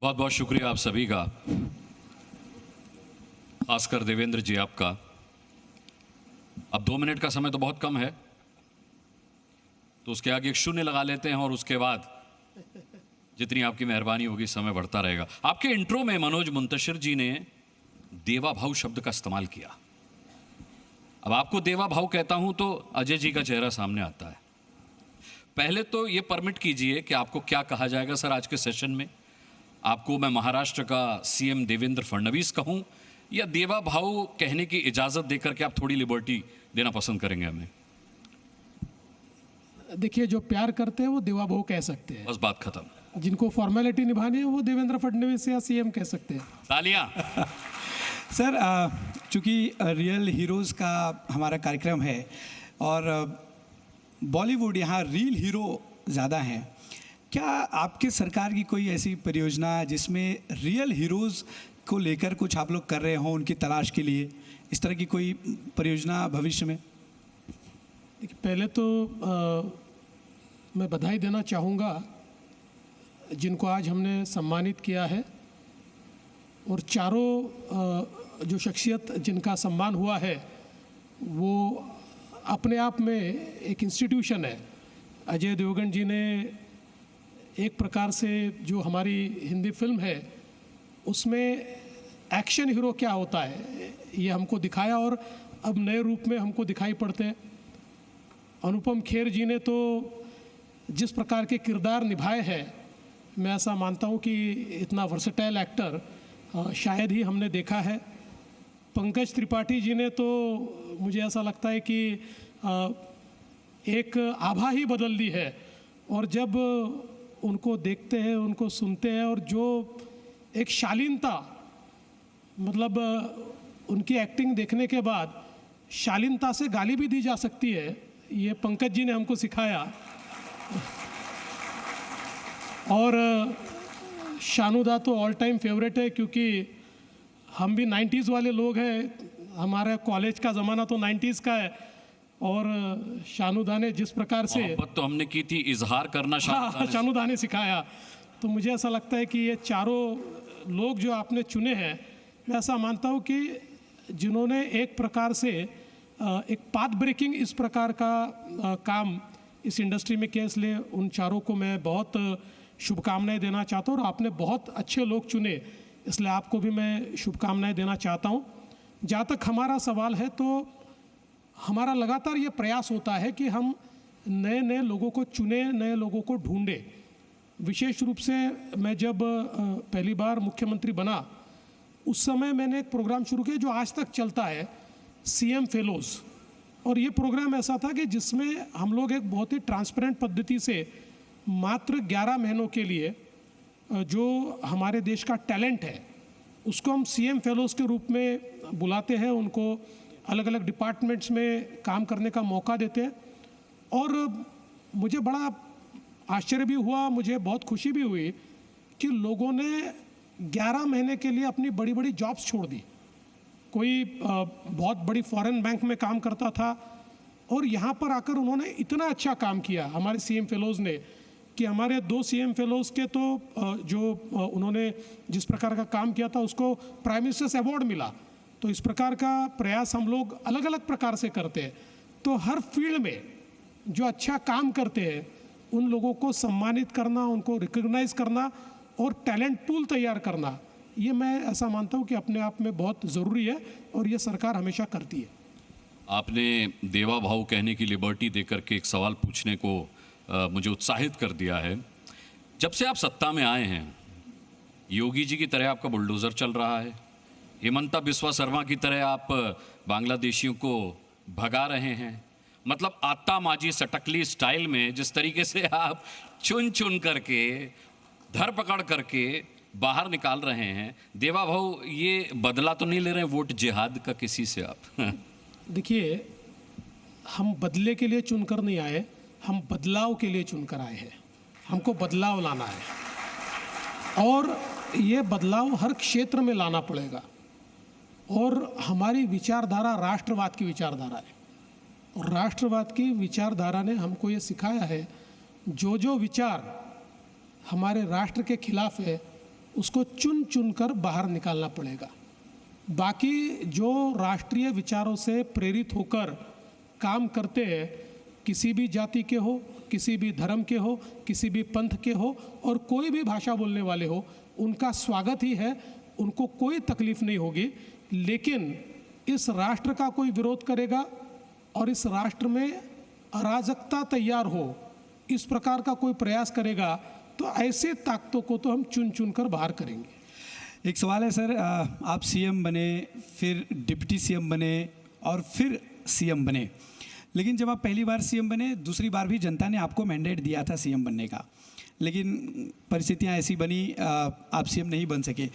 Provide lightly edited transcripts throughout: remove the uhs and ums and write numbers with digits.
बहुत बहुत शुक्रिया आप सभी का, खासकर देवेंद्र जी आपका। अब 2 मिनट का समय तो बहुत कम है, तो उसके आगे एक शून्य लगा लेते हैं और उसके बाद जितनी आपकी मेहरबानी होगी समय बढ़ता रहेगा। आपके इंट्रो में मनोज मुंतशिर जी ने देवा भाव शब्द का इस्तेमाल किया। अब आपको देवा भाव कहता हूं तो अजय जी का चेहरा सामने आता है। पहले तो ये परमिट कीजिए कि आपको क्या कहा जाएगा सर आज के सेशन में। आपको मैं महाराष्ट्र का सीएम देवेंद्र फडणवीस कहूं या देवा भाव कहने की इजाजत देकर के आप थोड़ी लिबर्टी देना पसंद करेंगे हमें? देखिए, जो प्यार करते हैं वो देवा भाव कह सकते हैं, बस बात खत्म। जिनको फॉर्मेलिटी निभानी है वो देवेंद्र फडणवीस या सीएम कह सकते हैं। तालियां। सर, चूँकि रियल हीरोज़ का हमारा कार्यक्रम है और बॉलीवुड यहाँ रियल हीरो ज़्यादा हैं, क्या आपके सरकार की कोई ऐसी परियोजना जिसमें रियल हीरोज़ को लेकर कुछ आप लोग कर रहे हों उनकी तलाश के लिए, इस तरह की कोई परियोजना भविष्य में? देखिए, पहले तो मैं बधाई देना चाहूँगा जिनको आज हमने सम्मानित किया है, और चारों जो शख्सियत जिनका सम्मान हुआ है वो अपने आप में एक इंस्टीट्यूशन है। अजय देवगन जी ने एक प्रकार से जो हमारी हिंदी फिल्म है उसमें एक्शन हीरो क्या होता है ये हमको दिखाया और अब नए रूप में हमको दिखाई पड़ते हैं। अनुपम खेर जी ने तो जिस प्रकार के किरदार निभाए हैं, मैं ऐसा मानता हूँ कि इतना वर्सेटाइल एक्टर शायद ही हमने देखा है। पंकज त्रिपाठी जी ने तो मुझे ऐसा लगता है कि एक आभा ही बदल दी है, और जब उनको देखते हैं, उनको सुनते हैं, और जो एक शालीनता, मतलब उनकी एक्टिंग देखने के बाद शालीनता से गाली भी दी जा सकती है, ये पंकज जी ने हमको सिखाया। और शानुदा तो ऑल टाइम फेवरेट है, क्योंकि हम भी 90s वाले लोग हैं, हमारा कॉलेज का ज़माना तो 90s का है, और शानुदा ने जिस प्रकार से मोहब्बत तो हमने की थी, इजहार करना शानुदा ने सिखाया। तो मुझे ऐसा लगता है कि ये चारों लोग जो आपने चुने हैं, मैं ऐसा मानता हूँ कि जिन्होंने एक प्रकार से एक पाथ ब्रेकिंग इस प्रकार का काम इस इंडस्ट्री में किया, इसलिए उन चारों को मैं बहुत शुभकामनाएं देना चाहता हूँ। और आपने बहुत अच्छे लोग चुने, इसलिए आपको भी मैं शुभकामनाएं देना चाहता हूँ। जहाँ तक हमारा सवाल है, तो हमारा लगातार ये प्रयास होता है कि हम नए नए लोगों को चुने, नए लोगों को ढूंढें। विशेष रूप से मैं जब पहली बार मुख्यमंत्री बना, उस समय मैंने एक प्रोग्राम शुरू किया जो आज तक चलता है, सीएम फेलोज़। और ये प्रोग्राम ऐसा था कि जिसमें हम लोग एक बहुत ही ट्रांसपेरेंट पद्धति से मात्र 11 महीनों के लिए जो हमारे देश का टैलेंट है उसको हम सीएम फेलोज़ के रूप में बुलाते हैं, उनको अलग अलग डिपार्टमेंट्स में काम करने का मौका देते हैं। और मुझे बड़ा आश्चर्य भी हुआ, मुझे बहुत खुशी भी हुई कि लोगों ने 11 महीने के लिए अपनी बड़ी बड़ी जॉब्स छोड़ दी। कोई बहुत बड़ी फॉरेन बैंक में काम करता था और यहाँ पर आकर उन्होंने इतना अच्छा काम किया हमारे सीएम फेलोज़ ने, कि हमारे 2 सीएम फेलोज़ के तो जो उन्होंने जिस प्रकार का काम किया था उसको प्राइम मिनिस्टर्स अवार्ड मिला। तो इस प्रकार का प्रयास हम लोग अलग अलग प्रकार से करते हैं। तो हर फील्ड में जो अच्छा काम करते हैं उन लोगों को सम्मानित करना, उनको रिकॉग्नाइज करना और टैलेंट पूल तैयार करना, ये मैं ऐसा मानता हूँ कि अपने आप में बहुत ज़रूरी है, और ये सरकार हमेशा करती है। आपने देवा भाव कहने की लिबर्टी देकर के एक सवाल पूछने को मुझे उत्साहित कर दिया है। जब से आप सत्ता में आए हैं, योगी जी की तरह आपका बुलडोज़र चल रहा है, हिमंता बिस्वा शर्मा की तरह आप बांग्लादेशियों को भगा रहे हैं। मतलब आत्ता माजी सटकली स्टाइल में जिस तरीके से आप चुन चुन करके, धर पकड़ करके बाहर निकाल रहे हैं, देवा भाव ये बदला तो नहीं ले रहे हैं वोट जिहाद का किसी से आप? देखिए, हम बदले के लिए चुनकर नहीं आए, हम बदलाव के लिए चुनकर आए हैं। हमको बदलाव लाना है, और ये बदलाव हर क्षेत्र में लाना पड़ेगा। और हमारी विचारधारा राष्ट्रवाद की विचारधारा है, और राष्ट्रवाद की विचारधारा ने हमको ये सिखाया है, जो विचार हमारे राष्ट्र के खिलाफ है उसको चुन चुन कर बाहर निकालना पड़ेगा। बाकी जो राष्ट्रीय विचारों से प्रेरित होकर काम करते हैं, किसी भी जाति के हो, किसी भी धर्म के हो, किसी भी पंथ के हो और कोई भी भाषा बोलने वाले हो, उनका स्वागत ही है, उनको कोई तकलीफ नहीं होगी। लेकिन इस राष्ट्र का कोई विरोध करेगा और इस राष्ट्र में अराजकता तैयार हो, इस प्रकार का कोई प्रयास करेगा, तो ऐसे ताकतों को तो हम चुन चुन कर बाहर करेंगे। एक सवाल है सर, आप सीएम बने, फिर डिप्टी सीएम बने और फिर सीएम बने, लेकिन जब आप पहली बार सीएम बने, दूसरी बार भी जनता ने आपको मैंडेट दिया था सीएम बनने का, लेकिन परिस्थितियां ऐसी बनी, आप सीएम नहीं बन सके।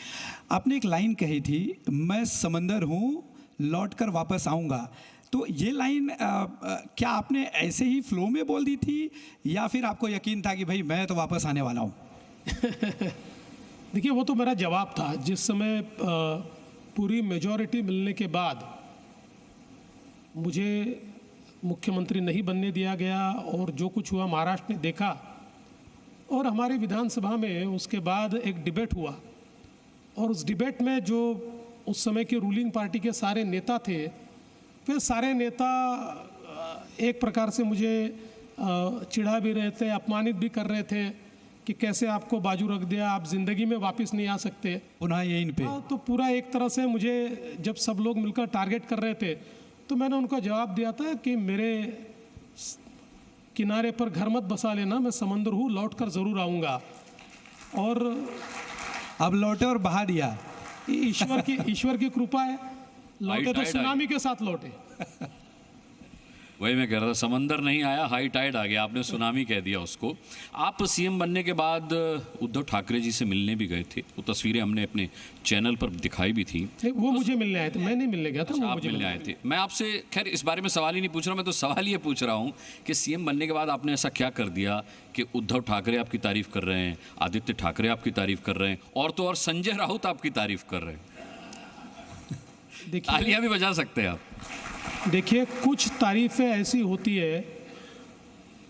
आपने एक लाइन कही थी, मैं समंदर हूँ लौट कर वापस आऊँगा। तो ये लाइन क्या आपने ऐसे ही फ्लो में बोल दी थी या फिर आपको यकीन था कि भाई मैं तो वापस आने वाला हूँ? देखिए, वो तो मेरा जवाब था। जिस समय पूरी मेजॉरिटी मिलने के बाद मुझे मुख्यमंत्री नहीं बनने दिया गया और जो कुछ हुआ महाराष्ट्र ने देखा, और हमारे विधानसभा में उसके बाद एक डिबेट हुआ, और उस डिबेट में जो उस समय के रूलिंग पार्टी के सारे नेता थे, वे सारे नेता एक प्रकार से मुझे चिढ़ा भी रहे थे, अपमानित भी कर रहे थे कि कैसे आपको बाजू रख दिया, आप ज़िंदगी में वापस नहीं आ सकते। पुनः ये इन पे तो पूरा एक तरह से मुझे जब सब लोग मिलकर टारगेट कर रहे थे, तो मैंने उनको जवाब दिया था कि मेरे किनारे पर घर मत बसा लेना, मैं समंदर हूँ, लौट कर ज़रूर आऊँगा। और अब लौटे और बहा दिया। ईश्वर की कृपा है, लौटे तो सुनामी के साथ लौटे। वही मैं कह रहा था, समंदर नहीं आया, हाई टाइड आ गया, आपने सुनामी कह दिया उसको। आप सीएम बनने के बाद उद्धव ठाकरे जी से मिलने भी गए थे, वो तस्वीरें हमने अपने चैनल पर दिखाई भी थी। वो मुझे मिलने आए थे, मैं नहीं मिलने गया था। वो आप मुझे मिलने आए थे। मैं आपसे खैर इस बारे में सवाल ही नहीं पूछ रहा, मैं तो सवाल ये पूछ रहा हूँ कि सीएम बनने के बाद आपने ऐसा क्या कर दिया कि उद्धव ठाकरे आपकी तारीफ कर रहे हैं, आदित्य ठाकरे आपकी तारीफ कर रहे हैं, और तो और संजय राउत आपकी तारीफ कर रहे हैं। तालियां भी बजा सकते हैं आप। देखिए, कुछ तारीफें ऐसी होती है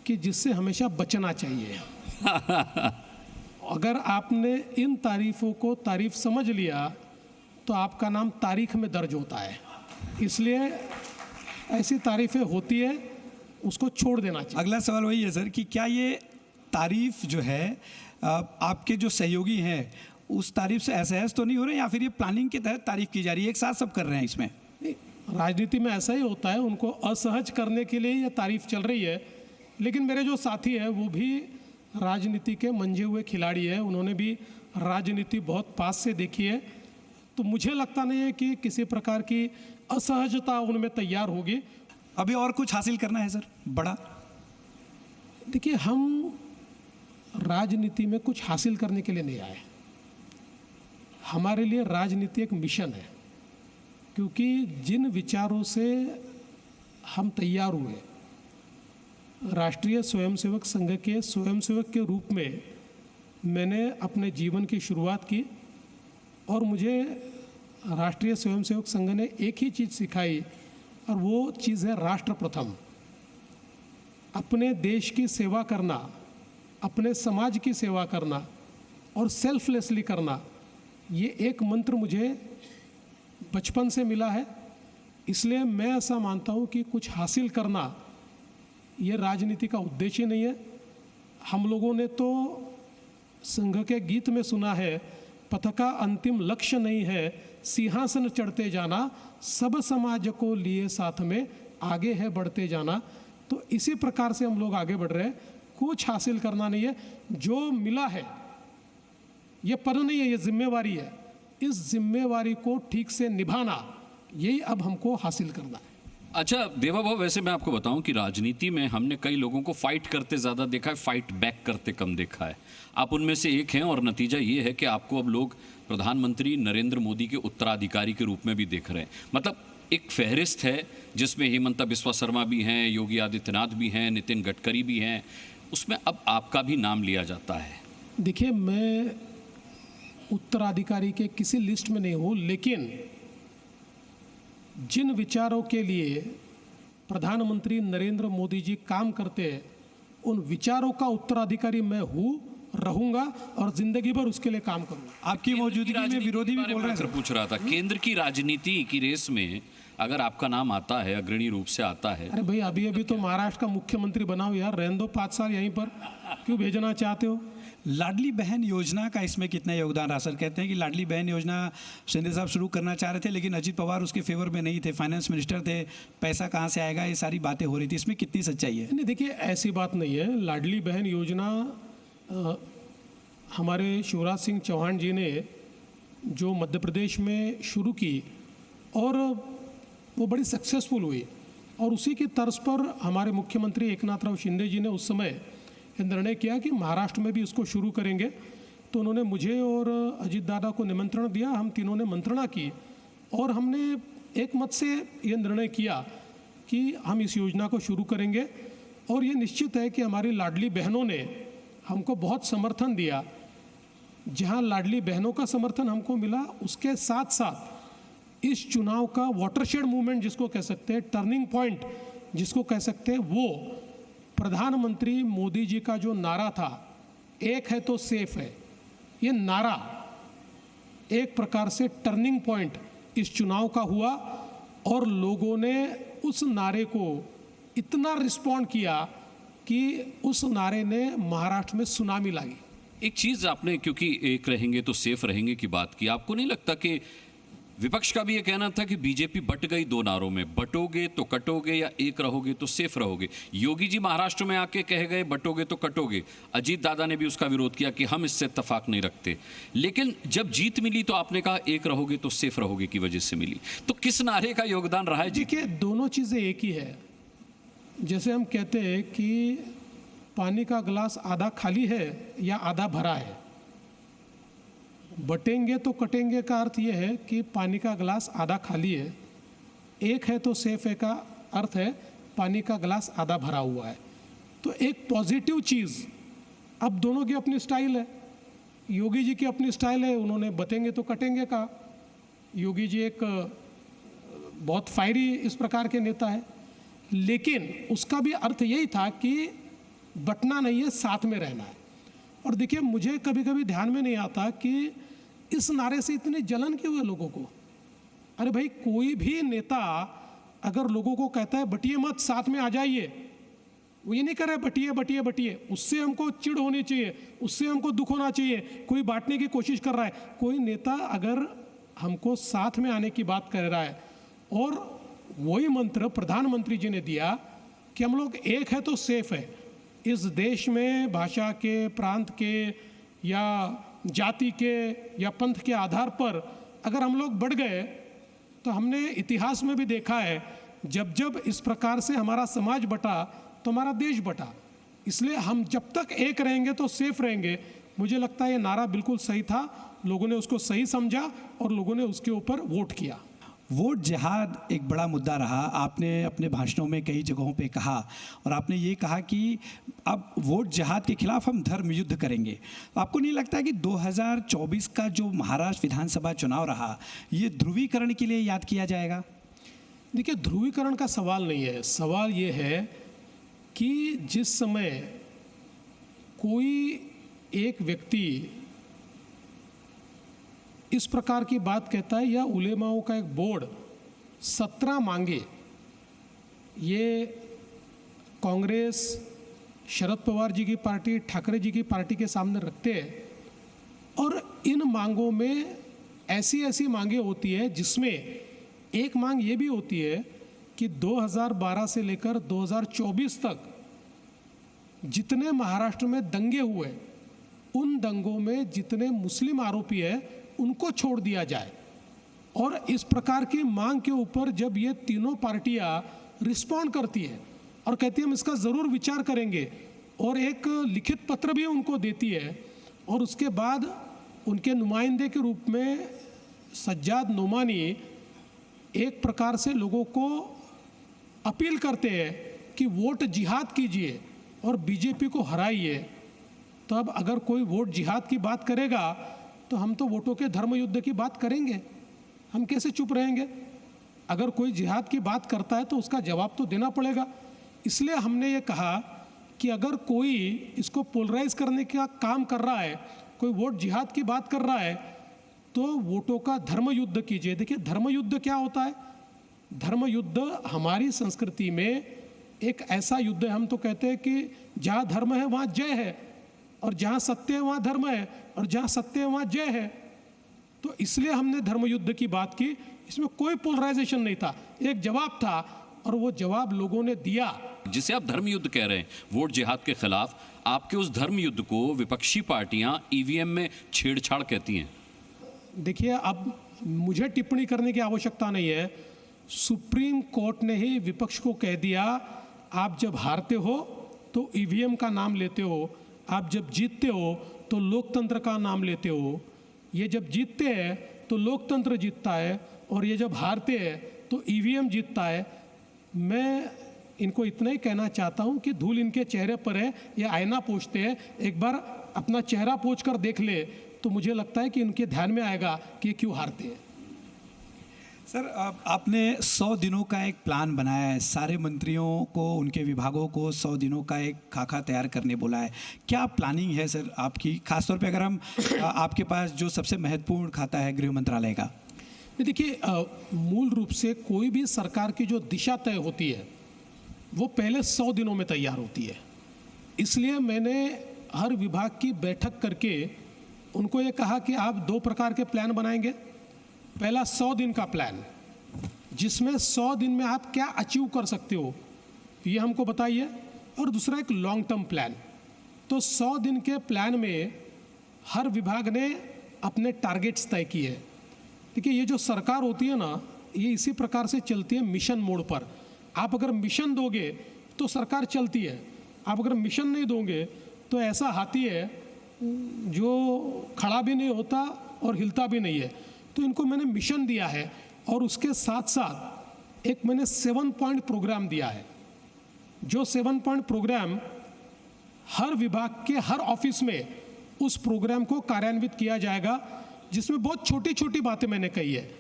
कि जिससे हमेशा बचना चाहिए। अगर आपने इन तारीफों को तारीफ समझ लिया तो आपका नाम तारीख में दर्ज होता है। इसलिए ऐसी तारीफें होती है, उसको छोड़ देना चाहिए। अगला सवाल वही है सर कि क्या ये तारीफ जो है आपके जो सहयोगी हैं उस तारीफ से असहज तो नहीं हो रहे, या फिर ये प्लानिंग के तहत तारीफ की जा रही है, एक साथ सब कर रहे हैं इसमें? राजनीति में ऐसा ही होता है, उनको असहज करने के लिए ये तारीफ चल रही है। लेकिन मेरे जो साथी हैं वो भी राजनीति के मंझे हुए खिलाड़ी हैं, उन्होंने भी राजनीति बहुत पास से देखी है, तो मुझे लगता नहीं है कि किसी प्रकार की असहजता उनमें तैयार होगी। अभी और कुछ हासिल करना है सर बड़ा? देखिए, हम राजनीति में कुछ हासिल करने के लिए नहीं आए, हमारे लिए राजनीति एक मिशन है। क्योंकि जिन विचारों से हम तैयार हुए, राष्ट्रीय स्वयंसेवक संघ के स्वयंसेवक के रूप में मैंने अपने जीवन की शुरुआत की, और मुझे राष्ट्रीय स्वयंसेवक संघ ने एक ही चीज़ सिखाई, और वो चीज़ है राष्ट्र प्रथम। अपने देश की सेवा करना, अपने समाज की सेवा करना और सेल्फलेसली करना, ये एक मंत्र मुझे बचपन से मिला है। इसलिए मैं ऐसा मानता हूँ कि कुछ हासिल करना ये राजनीति का उद्देश्य नहीं है। हम लोगों ने तो संघ के गीत में सुना है, पथ का अंतिम लक्ष्य नहीं है सिंहासन चढ़ते जाना, सब समाज को लिए साथ में आगे है बढ़ते जाना। तो इसी प्रकार से हम लोग आगे बढ़ रहे हैं, कुछ हासिल करना नहीं है। जो मिला है ये पद नहीं है, ये जिम्मेवारी है। इस जिम्मेवारी को ठीक से निभाना, यही अब हमको हासिल करना है। अच्छा देवा भाव, वैसे मैं आपको बताऊं कि राजनीति में हमने कई लोगों को फाइट करते ज़्यादा देखा है, फाइट बैक करते कम देखा है। आप उनमें से एक हैं, और नतीजा ये है कि आपको अब लोग प्रधानमंत्री नरेंद्र मोदी के उत्तराधिकारी के रूप में भी देख रहे हैं। मतलब एक फहरिस्त है जिसमें हेमंता बिस्वा शर्मा भी हैं, योगी आदित्यनाथ भी हैं, नितिन गडकरी भी हैं, उसमें अब आपका भी नाम लिया जाता है। देखिए, मैं उत्तराधिकारी के किसी लिस्ट में नहीं हूँ, लेकिन जिन विचारों के लिए प्रधानमंत्री नरेंद्र मोदी जी काम करते हैं, उन विचारों का उत्तराधिकारी मैं हूँ रहूंगा और जिंदगी भर उसके लिए काम करूंगा। आपकी मौजूदगी में विरोधी भी बोल रहे हैं सर, पूछ रहा था केंद्र की राजनीति की रेस में अगर आपका नाम आता है, अग्रणी रूप से आता है। अरे भाई अभी अभी तो महाराष्ट्र का मुख्यमंत्री बना हो यार, रहने दो 5 साल यहीं पर, क्यों भेजना चाहते हो? लाडली बहन योजना का इसमें कितना योगदान रहा? सर कहते हैं कि लाडली बहन योजना शिंदे साहब शुरू करना चाह रहे थे, लेकिन अजीत पवार उसके फेवर में नहीं थे, फाइनेंस मिनिस्टर थे, पैसा कहाँ से आएगा, ये सारी बातें हो रही थी, इसमें कितनी सच्चाई है? नहीं देखिए, ऐसी बात नहीं है। लाडली बहन योजना हमारे शिवराज सिंह चौहान जी ने जो मध्य प्रदेश में शुरू की और वो बड़ी सक्सेसफुल हुई, और उसी की तर्ज पर हमारे मुख्यमंत्री एकनाथराव शिंदे जी ने उस समय निर्णय किया कि महाराष्ट्र में भी इसको शुरू करेंगे। तो उन्होंने मुझे और अजीत दादा को निमंत्रण दिया, हम तीनों ने मंत्रणा की और हमने एक मत से ये निर्णय किया कि हम इस योजना को शुरू करेंगे। और ये निश्चित है कि हमारी लाडली बहनों ने हमको बहुत समर्थन दिया। जहाँ लाडली बहनों का समर्थन हमको मिला, उसके साथ साथ इस चुनाव का वाटरशेड मूवमेंट जिसको कह सकते हैं, टर्निंग पॉइंट जिसको कह सकते हैं, वो प्रधानमंत्री मोदी जी का जो नारा था, एक है तो सेफ है, ये नारा एक प्रकार से टर्निंग पॉइंट इस चुनाव का हुआ और लोगों ने उस नारे को इतना रिस्पॉन्ड किया कि उस नारे ने महाराष्ट्र में सुनामी लाई। एक चीज आपने, क्योंकि एक रहेंगे तो सेफ रहेंगे की बात की, आपको नहीं लगता कि विपक्ष का भी ये कहना था कि बीजेपी बट गई दो नारों में, बटोगे तो कटोगे या एक रहोगे तो सेफ रहोगे? योगी जी महाराष्ट्र में आके कह गए बटोगे तो कटोगे, अजीत दादा ने भी उसका विरोध किया कि हम इससे इत्तेफाक नहीं रखते, लेकिन जब जीत मिली तो आपने कहा एक रहोगे तो सेफ रहोगे की वजह से मिली। तो किस नारे का योगदान रहा है? देखिए, दोनों चीज़ें एक ही है। जैसे हम कहते हैं कि पानी का गिलास आधा खाली है या आधा भरा है, बटेंगे तो कटेंगे का अर्थ ये है कि पानी का गिलास आधा खाली है, एक है तो सेफ है का अर्थ है पानी का गिलास आधा भरा हुआ है। तो एक पॉजिटिव चीज़, अब दोनों की अपनी स्टाइल है। योगी जी की अपनी स्टाइल है, उन्होंने बटेंगे तो कटेंगे कहा। योगी जी एक बहुत फायरी इस प्रकार के नेता है, लेकिन उसका भी अर्थ यही था कि बटना नहीं है, साथ में रहना है। और देखिए, मुझे कभी कभी ध्यान में नहीं आता कि इस नारे से इतनी जलन क्यों है लोगों को। अरे भाई, कोई भी नेता अगर लोगों को कहता है बटिए मत, साथ में आ जाइए, वो ये नहीं कर रहे बटिए बटिए बटिए, उससे हमको चिढ़ होनी चाहिए, उससे हमको दुख होना चाहिए, कोई बांटने की कोशिश कर रहा है। कोई नेता अगर हमको साथ में आने की बात कर रहा है, और वही मंत्र प्रधानमंत्री जी ने दिया कि हम लोग एक है तो सेफ है। इस देश में भाषा के, प्रांत के या जाति के या पंथ के आधार पर अगर हम लोग बढ़ गए, तो हमने इतिहास में भी देखा है, जब जब इस प्रकार से हमारा समाज बटा तो हमारा देश बटा। इसलिए हम जब तक एक रहेंगे तो सेफ रहेंगे। मुझे लगता है ये नारा बिल्कुल सही था, लोगों ने उसको सही समझा और लोगों ने उसके ऊपर वोट किया। वोट जिहाद एक बड़ा मुद्दा रहा। आपने अपने भाषणों में कई जगहों पे कहा, और आपने ये कहा कि अब वोट जिहाद के खिलाफ हम धर्म युद्ध करेंगे। तो आपको नहीं लगता कि 2024 का जो महाराष्ट्र विधानसभा चुनाव रहा, ये ध्रुवीकरण के लिए याद किया जाएगा? देखिए, ध्रुवीकरण का सवाल नहीं है। सवाल ये है कि जिस समय कोई एक व्यक्ति इस प्रकार की बात कहता है, या उलेमाओं का एक बोर्ड 17 मांगे ये कांग्रेस, शरद पवार जी की पार्टी, ठाकरे जी की पार्टी के सामने रखते हैं, और इन मांगों में ऐसी ऐसी मांगे होती है जिसमें एक मांग ये भी होती है कि 2012 से लेकर 2024 तक जितने महाराष्ट्र में दंगे हुए, उन दंगों में जितने मुस्लिम आरोपी हैं उनको छोड़ दिया जाए। और इस प्रकार की मांग के ऊपर जब ये तीनों पार्टियां रिस्पॉन्ड करती है और कहती है हम इसका ज़रूर विचार करेंगे, और एक लिखित पत्र भी उनको देती है, और उसके बाद उनके नुमाइंदे के रूप में सज्जाद नोमानी एक प्रकार से लोगों को अपील करते हैं कि वोट जिहाद कीजिए और बीजेपी को हराइए। तो अब अगर कोई वोट जिहाद की बात करेगा तो हम तो वोटों के धर्म युद्ध की बात करेंगे, हम कैसे चुप रहेंगे? अगर कोई जिहाद की बात करता है तो उसका जवाब तो देना पड़ेगा। इसलिए हमने ये कहा कि अगर कोई इसको पोलराइज करने का काम कर रहा है, कोई वोट जिहाद की बात कर रहा है, तो वोटों का धर्म युद्ध कीजिए। देखिए धर्म युद्ध क्या होता है? धर्म युद्ध हमारी संस्कृति में एक ऐसा युद्ध है, हम तो कहते हैं कि जहाँ धर्म है वहाँ जय है, और जहाँ सत्य है वहाँ धर्म है, और जहाँ सत्य है वहाँ जय है। तो इसलिए हमने धर्म युद्ध की बात की। इसमें कोई पोलराइजेशन नहीं था, एक जवाब था, और वो जवाब लोगों ने दिया। जिसे आप धर्म युद्ध कह रहे हैं, वोट जिहाद के खिलाफ, आपके उस धर्म युद्ध को विपक्षी पार्टियां ईवीएम में छेड़छाड़ कहती हैं। देखिए अब मुझे टिप्पणी करने की आवश्यकता नहीं है। सुप्रीम कोर्ट ने ही विपक्ष को कह दिया, आप जब हारते हो तो ईवीएम का नाम लेते हो, आप जब जीतते हो तो लोकतंत्र का नाम लेते हो। ये जब जीतते हैं तो लोकतंत्र जीतता है, और ये जब हारते हैं तो ईवीएम जीतता है। मैं इनको इतना ही कहना चाहता हूँ कि धूल इनके चेहरे पर है, ये आईना पोंछते हैं, एक बार अपना चेहरा पोंछ कर देख ले तो मुझे लगता है कि इनके ध्यान में आएगा कि ये क्यों हारते हैं। सर आपने 100 दिनों का एक प्लान बनाया है, सारे मंत्रियों को, उनके विभागों को 100 दिनों का एक खाका तैयार करने बोला है। क्या प्लानिंग है सर आपकी, खासतौर पे अगर हम आपके पास जो सबसे महत्वपूर्ण खाता है गृह मंत्रालय का? देखिए मूल रूप से कोई भी सरकार की जो दिशा तय होती है वो पहले 100 दिनों में तैयार होती है। इसलिए मैंने हर विभाग की बैठक करके उनको ये कहा कि आप 2 प्रकार के प्लान बनाएंगे। पहला 100 दिन का प्लान, जिसमें 100 दिन में आप क्या अचीव कर सकते हो ये हमको बताइए, और दूसरा एक लॉन्ग टर्म प्लान। तो 100 दिन के प्लान में हर विभाग ने अपने टारगेट्स तय किए हैं। देखिए ये जो सरकार होती है ना, ये इसी प्रकार से चलती है, मिशन मोड पर। आप अगर मिशन दोगे तो सरकार चलती है, आप अगर मिशन नहीं दोगे तो ऐसा हाथी है जो खड़ा भी नहीं होता और हिलता भी नहीं है। तो इनको मैंने मिशन दिया है, और उसके साथ साथ एक मैंने 7 पॉइंट प्रोग्राम दिया है। जो 7 पॉइंट प्रोग्राम हर विभाग के हर ऑफिस में उस प्रोग्राम को कार्यान्वित किया जाएगा, जिसमें बहुत छोटी छोटी बातें मैंने कही है।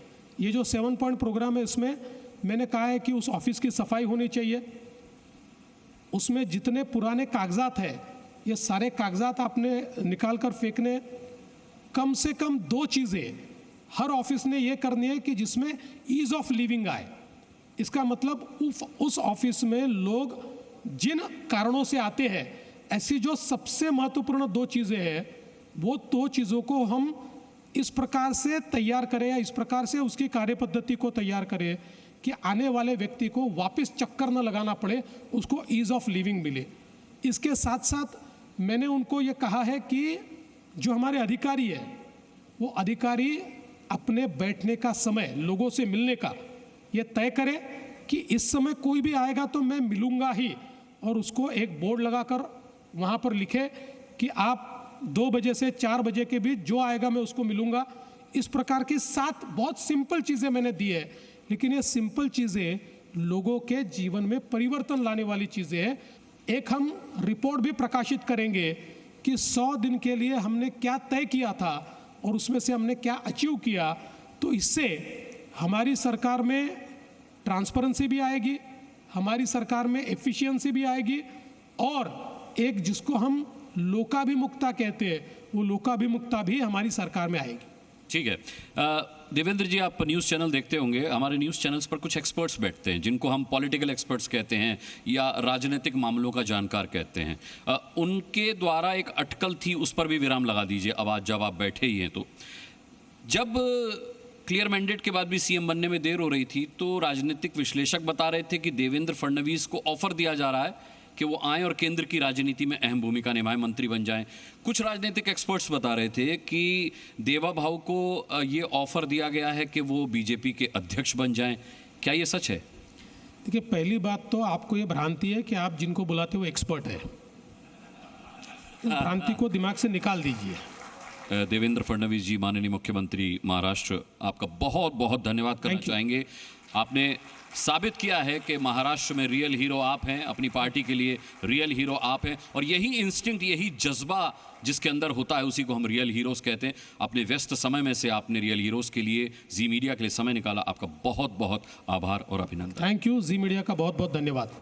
ये जो 7 पॉइंट प्रोग्राम है, इसमें मैंने कहा है कि उस ऑफिस की सफाई होनी चाहिए, उसमें जितने पुराने कागजात हैं ये सारे कागजात आपने निकाल कर फेंकने। कम से कम 2 चीज़ें हर ऑफिस ने ये करनी है कि जिसमें ईज ऑफ लिविंग आए। इसका मतलब उस ऑफिस में लोग जिन कारणों से आते हैं, ऐसी जो सबसे महत्वपूर्ण 2 चीज़ें हैं, वो 2 चीज़ों को हम इस प्रकार से तैयार करें, या इस प्रकार से उसकी कार्यपद्धति को तैयार करें कि आने वाले व्यक्ति को वापस चक्कर न लगाना पड़े, उसको ईज ऑफ लिविंग मिले। इसके साथ साथ मैंने उनको ये कहा है कि जो हमारे अधिकारी है, वो अधिकारी अपने बैठने का समय, लोगों से मिलने का, ये तय करे कि इस समय कोई भी आएगा तो मैं मिलूंगा ही, और उसको एक बोर्ड लगाकर वहाँ पर लिखे कि आप 2 बजे से 4 बजे के बीच जो आएगा मैं उसको मिलूंगा। इस प्रकार की 7 बहुत सिंपल चीज़ें मैंने दी है, लेकिन ये सिंपल चीज़ें लोगों के जीवन में परिवर्तन लाने वाली चीज़ें हैं। एक हम रिपोर्ट भी प्रकाशित करेंगे कि 100 दिन के लिए हमने क्या तय किया था और उसमें से हमने क्या अचीव किया। तो इससे हमारी सरकार में ट्रांसपेरेंसी भी आएगी, हमारी सरकार में एफिशिएंसी भी आएगी, और एक जिसको हम लोकाभिमुखता कहते हैं, वो लोकाभिमुखता भी हमारी सरकार में आएगी। ठीक है। देवेंद्र जी, आप न्यूज़ चैनल देखते होंगे। हमारे न्यूज़ चैनल्स पर कुछ एक्सपर्ट्स बैठते हैं जिनको हम पॉलिटिकल एक्सपर्ट्स कहते हैं या राजनीतिक मामलों का जानकार कहते हैं। उनके द्वारा एक अटकल थी, उस पर भी विराम लगा दीजिए अब आज जब आप बैठे ही हैं। तो जब क्लियर मैंडेट के बाद भी सीएम बनने में देर हो रही थी, तो राजनीतिक विश्लेषक बता रहे थे कि देवेंद्र फडणवीस को ऑफर दिया जा रहा है कि वो आएँ और केंद्र की राजनीति में अहम भूमिका निभाएं, मंत्री बन जाएं। कुछ राजनीतिक एक्सपर्ट्स बता रहे थे कि देवा भाऊ को ये ऑफर दिया गया है कि वो बीजेपी के अध्यक्ष बन जाएं। क्या ये सच है? देखिए, पहली बात तो आपको ये भ्रांति है कि आप जिनको बुलाते हो एक्सपर्ट है। इस भ्रांति को दिमाग से निकाल दीजिए। देवेंद्र फडणवीस जी, माननीय मुख्यमंत्री महाराष्ट्र, आपका बहुत बहुत धन्यवाद करना चाहेंगे। आपने साबित किया है कि महाराष्ट्र में रियल हीरो आप हैं, अपनी पार्टी के लिए रियल हीरो आप हैं, और यही इंस्टिंक्ट, यही जज्बा जिसके अंदर होता है उसी को हम रियल हीरोज़ कहते हैं। अपने व्यस्त समय में से आपने रियल हीरोज़ के लिए, जी मीडिया के लिए समय निकाला। आपका बहुत बहुत आभार और अभिनंदन। Thank you. जी मीडिया का बहुत बहुत धन्यवाद।